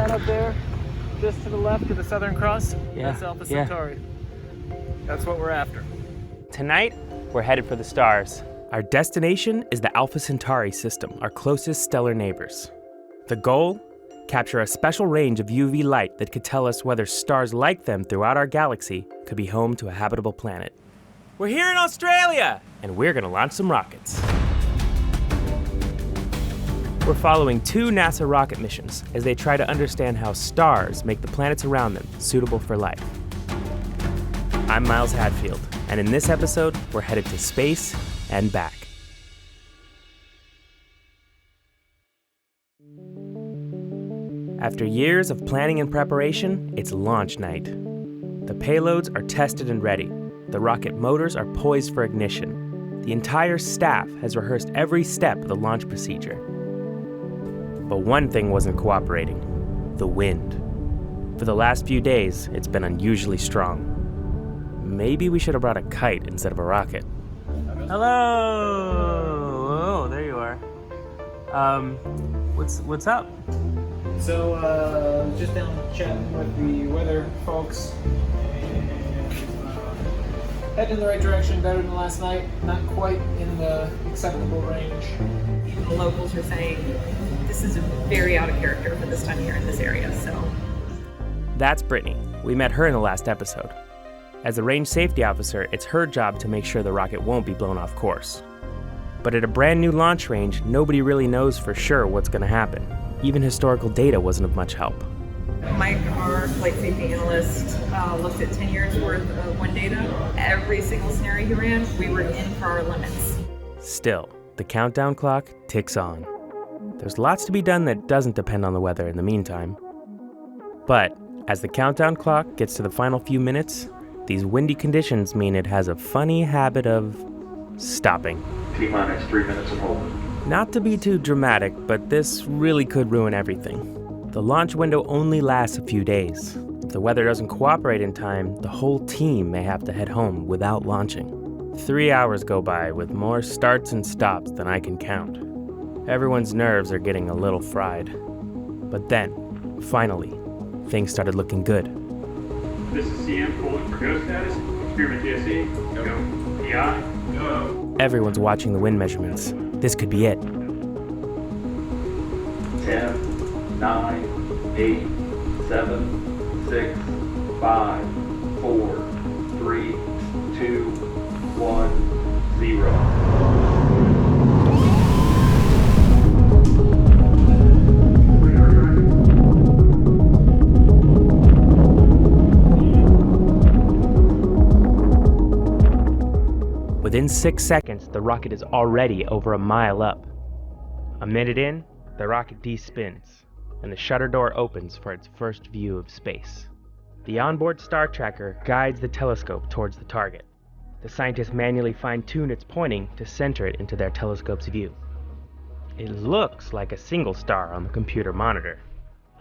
that up there, just to the left of the Southern Cross? Yeah. That's Alpha Centauri. That's what we're after. Tonight, we're headed for the stars. Our destination is the Alpha Centauri system, our closest stellar neighbors. The goal? Capture a special range of UV light that could tell us whether stars like them throughout our galaxy could be home to a habitable planet. We're here in Australia, and we're gonna launch some rockets. We're following 2 NASA rocket missions as they try to understand how stars make the planets around them suitable for life. I'm Miles Hadfield, and in this episode, we're headed to space and back. After years of planning and preparation, it's launch night. The payloads are tested and ready. The rocket motors are poised for ignition. The entire staff has rehearsed every step of the launch procedure. But one thing wasn't cooperating: the wind. For the last few days, it's been unusually strong. Maybe we should have brought a kite instead of a rocket. Hello! Oh, there you are. What's up? So, just down chatting with the weather folks, and heading in the right direction, better than last night, not quite in the acceptable range. The locals are saying this is very out of character for this time of year in this area, so. That's Brittany. We met her in the last episode. As the range safety officer, it's her job to make sure the rocket won't be blown off course. But at a brand new launch range, nobody really knows for sure what's going to happen. Even historical data wasn't of much help. Mike, our flight safety analyst, looked at 10 years worth of wind data. Every single scenario he ran, we were in for our limits. Still, the countdown clock ticks on. There's lots to be done that doesn't depend on the weather in the meantime. But as the countdown clock gets to the final few minutes, these windy conditions mean it has a funny habit of stopping. T-minus 3 minutes and hold. Not to be too dramatic, but this really could ruin everything. The launch window only lasts a few days. If the weather doesn't cooperate in time, the whole team may have to head home without launching. 3 hours go by with more starts and stops than I can count. Everyone's nerves are getting a little fried. But then, finally, things started looking good. This is CM calling for go status. Experiment TSE. Go. PI. Go. Everyone's watching the wind measurements. This could be it. 10, 9, 8, 7, 6, 5, 4, 3, 2, 1, 0. Within 6 seconds, the rocket is already over a mile up. A minute in, the rocket de-spins, and the shutter door opens for its first view of space. The onboard star tracker guides the telescope towards the target. The scientists manually fine-tune its pointing to center it into their telescope's view. It looks like a single star on the computer monitor,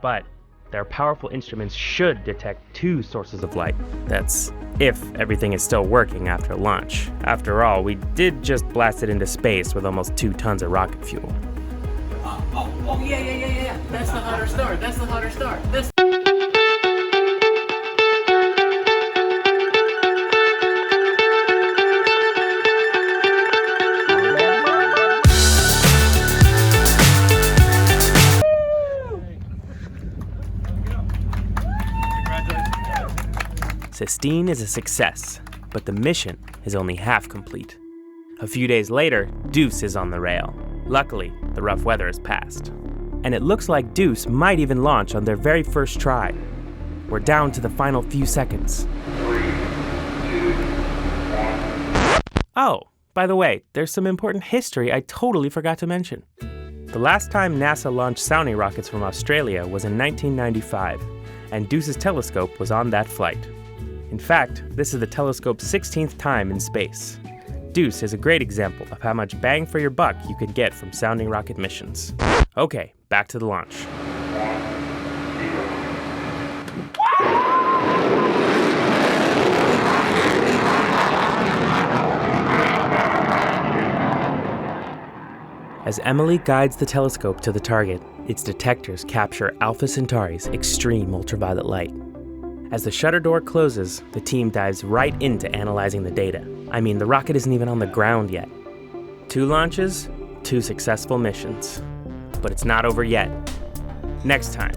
but their powerful instruments should detect 2 sources of light. That's if everything is still working after launch. After all, we did just blast it into space with almost 2 tons of rocket fuel. Yeah. That's the hotter star. Sistine is a success, but the mission is only half complete. A few days later, Deuce is on the rail. Luckily, the rough weather has passed. And it looks like Deuce might even launch on their very first try. We're down to the final few seconds. 3, 2, 1. Oh, by the way, there's some important history I totally forgot to mention. The last time NASA launched sounding rockets from Australia was in 1995, and Deuce's telescope was on that flight. In fact, this is the telescope's 16th time in space. Deuce is a great example of how much bang for your buck you could get from sounding rocket missions. Okay, back to the launch. 1, 0. As Emily guides the telescope to the target, Its detectors capture Alpha Centauri's extreme ultraviolet light. As the shutter door closes, the team dives right into analyzing the data. I mean, the rocket isn't even on the ground yet. 2 launches, 2 successful missions. But it's not over yet. Next time,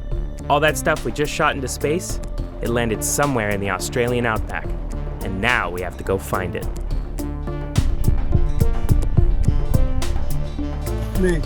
all that stuff we just shot into space, it landed somewhere in the Australian outback. And now we have to go find it. Me.